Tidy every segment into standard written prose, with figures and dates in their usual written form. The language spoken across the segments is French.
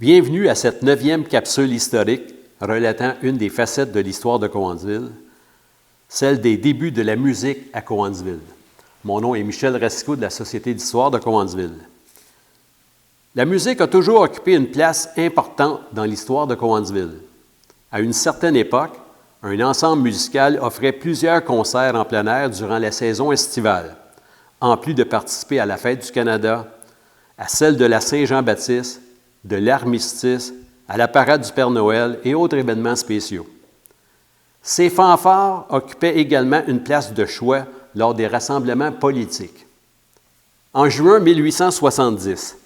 Bienvenue à cette 9e capsule historique relatant une des facettes de l'histoire de Cowansville, celle des débuts de la musique à Cowansville. Mon nom est Michel Racicot de la Société d'histoire de Cowansville. La musique a toujours occupé une place importante dans l'histoire de Cowansville. À une certaine époque, un ensemble musical offrait plusieurs concerts en plein air durant la saison estivale, en plus de participer à la Fête du Canada, à celle de la Saint-Jean-Baptiste, de l'armistice, à la parade du Père Noël et autres événements spéciaux. Ces fanfares occupaient également une place de choix lors des rassemblements politiques. En juin 1870,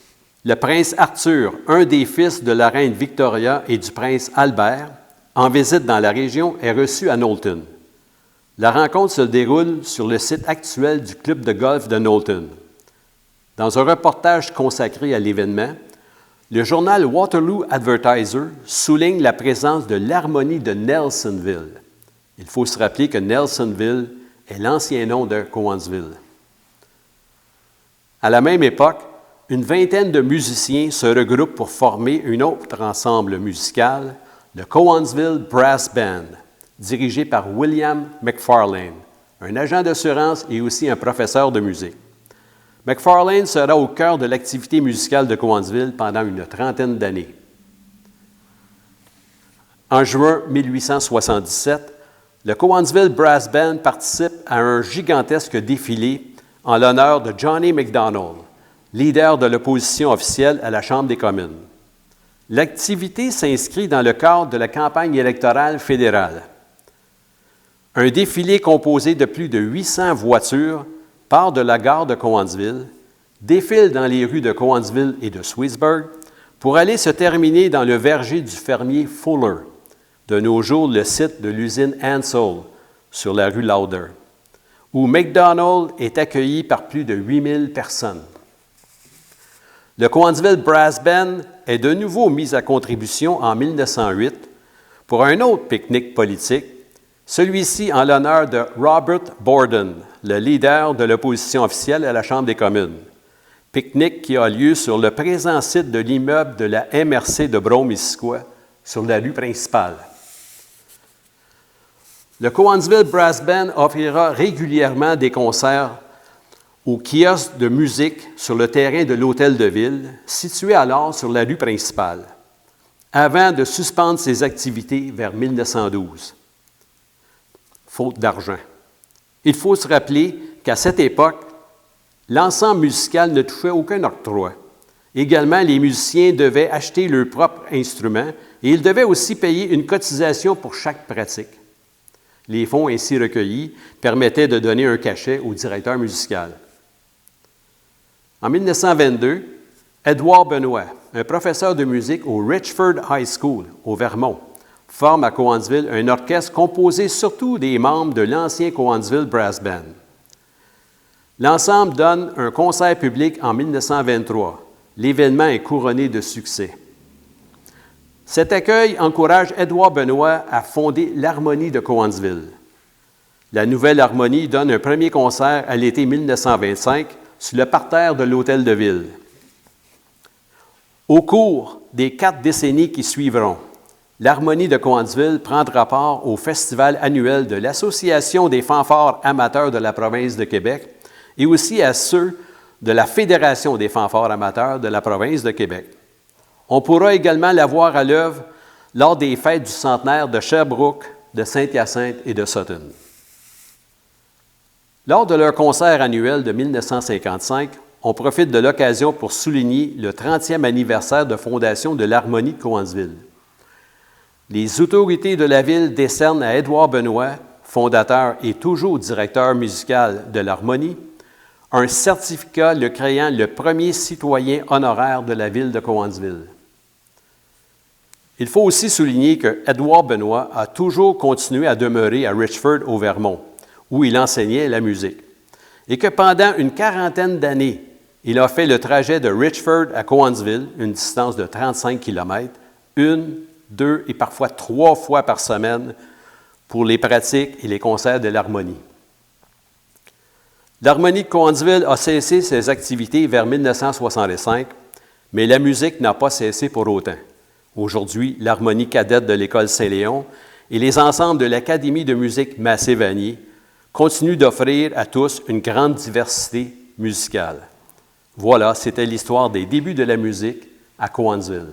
le prince Arthur, un des fils de la reine Victoria et du prince Albert, en visite dans la région, est reçu à Knowlton. La rencontre se déroule sur le site actuel du club de golf de Knowlton. Dans un reportage consacré à l'événement, le journal Waterloo Advertiser souligne la présence de l'harmonie de Nelsonville. Il faut se rappeler que Nelsonville est l'ancien nom de Cowansville. À la même époque, une vingtaine de musiciens se regroupent pour former un autre ensemble musical, le Cowansville Brass Band, dirigé par William McFarlane, un agent d'assurance et aussi un professeur de musique. McFarlane sera au cœur de l'activité musicale de Cowansville pendant une trentaine d'années. En juin 1877, le Cowansville Brass Band participe à un gigantesque défilé en l'honneur de Johnny MacDonald, leader de l'opposition officielle à la Chambre des communes. L'activité s'inscrit dans le cadre de la campagne électorale fédérale. Un défilé composé de plus de 800 voitures part de la gare de Cowansville, défile dans les rues de Cowansville et de Swissburg pour aller se terminer dans le verger du fermier Fuller, de nos jours le site de l'usine Ansell sur la rue Lauder, où MacDonald est accueilli par plus de 8000 personnes. Le Cowansville Brass Band est de nouveau mis à contribution en 1908 pour un autre pique-nique politique, celui-ci en l'honneur de Robert Borden, le leader de l'opposition officielle à la Chambre des communes. Pique-nique qui a lieu sur le présent site de l'immeuble de la MRC de Brome-Missisquoi, sur la rue principale. Le Cowansville Brass Band offrira régulièrement des concerts au kiosque de musique sur le terrain de l'Hôtel de Ville, situé alors sur la rue principale, avant de suspendre ses activités vers 1912. Faute d'argent. Il faut se rappeler qu'à cette époque, l'ensemble musical ne touchait aucun octroi. Également, les musiciens devaient acheter leurs propres instruments et ils devaient aussi payer une cotisation pour chaque pratique. Les fonds ainsi recueillis permettaient de donner un cachet au directeur musical. En 1922, Edouard Benoit, un professeur de musique au Richford High School, au Vermont, forme à Cowansville un orchestre composé surtout des membres de l'ancien Cowansville Brass Band. L'ensemble donne un concert public en 1923. L'événement est couronné de succès. Cet accueil encourage Edouard Benoit à fonder l'Harmonie de Cowansville. La nouvelle Harmonie donne un premier concert à l'été 1925 sur le parterre de l'Hôtel de Ville. Au cours des 4 décennies qui suivront, l'Harmonie de Cowansville prendra part au festival annuel de l'Association des fanfares amateurs de la province de Québec et aussi à ceux de la Fédération des fanfares amateurs de la province de Québec. On pourra également la voir à l'œuvre lors des fêtes du centenaire de Sherbrooke, de Saint-Hyacinthe et de Sutton. Lors de leur concert annuel de 1955, on profite de l'occasion pour souligner le 30e anniversaire de fondation de l'Harmonie de Cowansville. Les autorités de la ville décernent à Edouard Benoit, fondateur et toujours directeur musical de l'Harmonie, un certificat le créant le premier citoyen honoraire de la ville de Cowansville. Il faut aussi souligner que Edouard Benoit a toujours continué à demeurer à Richford, au Vermont, où il enseignait la musique, et que pendant une quarantaine d'années, il a fait le trajet de Richford à Cowansville, une distance de 35 km, 1, 2 et parfois 3 fois par semaine pour les pratiques et les concerts de l'Harmonie. L'Harmonie de Cowansville a cessé ses activités vers 1965, mais la musique n'a pas cessé pour autant. Aujourd'hui, l'harmonie cadette de l'École Saint-Léon et les ensembles de l'Académie de musique Massé-Vanier continuent d'offrir à tous une grande diversité musicale. Voilà, c'était l'histoire des débuts de la musique à Cowansville.